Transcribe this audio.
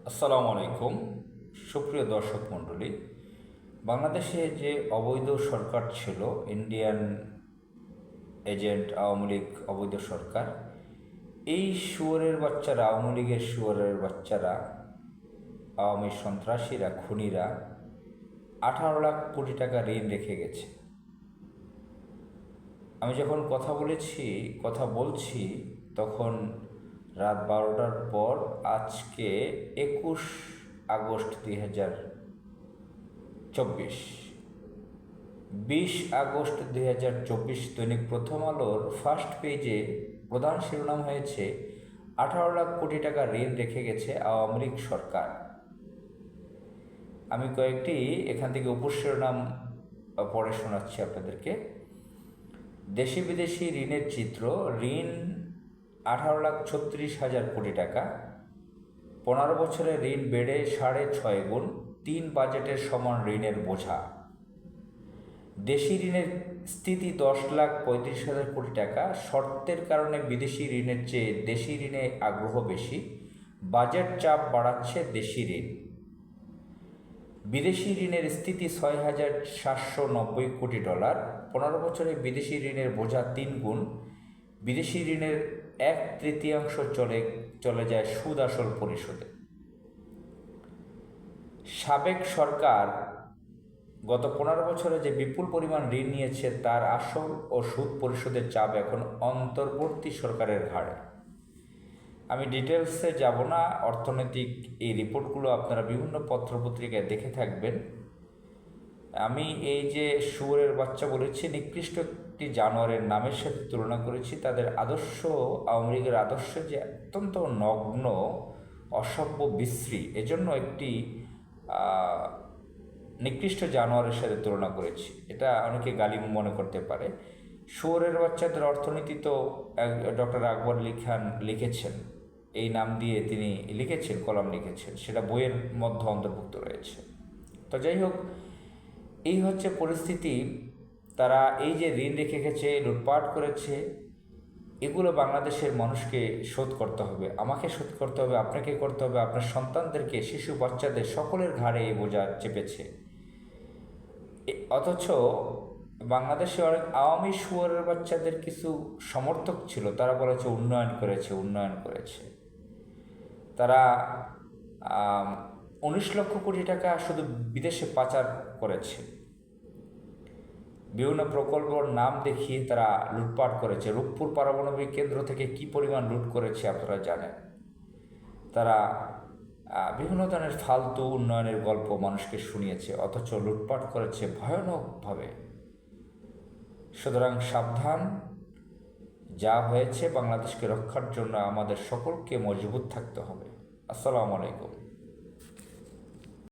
আসসালামু আলাইকুম। সুপ্রিয় দর্শক মণ্ডলী, বাংলাদেশে যে অবৈধ সরকার ছিল, ইন্ডিয়ান এজেন্ট আওয়ামী লীগ অবৈধ সরকার, এই শুয়োরের বাচ্চারা, আওয়ামী লীগের শুয়োরের বাচ্চারা, আওয়ামী সন্ত্রাসীরা, খুনিরা 18 লাখ কোটি টাকা ঋণ রেখে গেছে। আমি যখন কথা বলছি তখন রাত 12টার পর, আজকে 21 আগস্ট 2024, 20 আগস্ট 2024 দৈনিক প্রথম আলোর ফার্স্ট পেজে প্রধান শিরোনাম হয়েছে 18 লাখ কোটি টাকা ঋণ রেখে গেছে আওয়ামী লীগ সরকার। আমি কয়েকটি এখান থেকে উপশিরোনাম পড়ে শোনাচ্ছি আপনাদেরকে। দেশি বিদেশি ঋণের চিত্র। ঋণ 18,36,000 কোটি টাকা। 15 বছরে ঋণ বেড়ে 6.5 গুণ, 3 বাজেটের সমান ঋণের বোঝা। দেশি ঋণের স্থিতি 10,35,000 কোটি টাকা। শর্তের কারণে বিদেশি ঋণের চেয়ে দেশি ঋণে আগ্রহ বেশি। বাজেট চাপ বাড়াচ্ছে দেশি ঋণ। বিদেশি ঋণের স্থিতি 6,790 কোটি ডলার। 15 বছরে বিদেশি ঋণের বোঝা 3 গুণ। বিদেশি ঋণের 1/3 চলে যায় সুদ আসল পরিশোধে। সাবেক সরকার গত 15 বছরে যে বিপুল পরিমাণ ঋণ নিয়েছে, তার আসল ও সুদ পরিশোধের চাপ এখন অন্তর্বর্তী সরকারের ঘাড়ে। আমি ডিটেলসে যাব না। অর্থনৈতিক এই রিপোর্টগুলো আপনারা বিভিন্ন পত্রপত্রিকায় দেখে থাকবেন। আমি এই যে শুয়োরের বাচ্চা বলেছি, নিকৃষ্ট একটি জানোয়ারের নামের সাথে তুলনা করেছি। তাদের আদর্শ, আওয়ামী লীগের আদর্শ যে অত্যন্ত নগ্ন, অসভ্য, বিশ্রী, এজন্য একটি নিকৃষ্ট জানোয়ারের সাথে তুলনা করেছি। এটা অনেকে গালি মনে করতে পারে। শুয়োরের বাচ্চাদের অর্থনীতি তো ডক্টর আকবর আলী খান লিখেছেন, এই নাম দিয়ে তিনি লিখেছেন, কলাম লিখেছেন, সেটা বইয়ের মধ্যে অন্তর্ভুক্ত রয়েছে। তো যাই হোক, এই হচ্ছে পরিস্থিতি। তারা এই যে ঋণ রেখে গেছে, লুটপাট করেছে, এগুলো বাংলাদেশের মানুষকে শোধ করতে হবে, আমাকে শোধ করতে হবে, আপনাকে করতে হবে, আপনার সন্তানদেরকে, শিশু বাচ্চাদের সকলের ঘাড়ে এই বোঝা চেপেছে। অথচ বাংলাদেশে অনেক আওয়ামী শুয়োরের বাচ্চাদের কিছু সমর্থক ছিল, তারা বলেছে উন্নয়ন করেছে। তারা 19 লক্ষ কোটি টাকা শুধু বিদেশে পাচার করেছে। বিভিন্ন প্রকল্পর নাম দেখিয়ে তারা লুটপাট করেছে। রূপপুর পারমাণবিক কেন্দ্র থেকে কি পরিমাণ লুট করেছে আপনারা জানেন। তারা বিভিন্ন ধরনের ফালতু উন্নয়নের গল্প মানুষকে শুনিয়েছে, অথচ লুটপাট করেছে ভয়ানকভাবে। সুতরাং সাবধান। যা হয়েছে, বাংলাদেশকে রক্ষার জন্য আমাদের সকলকে মজবুত থাকতে হবে। আসসালামু আলাইকুম।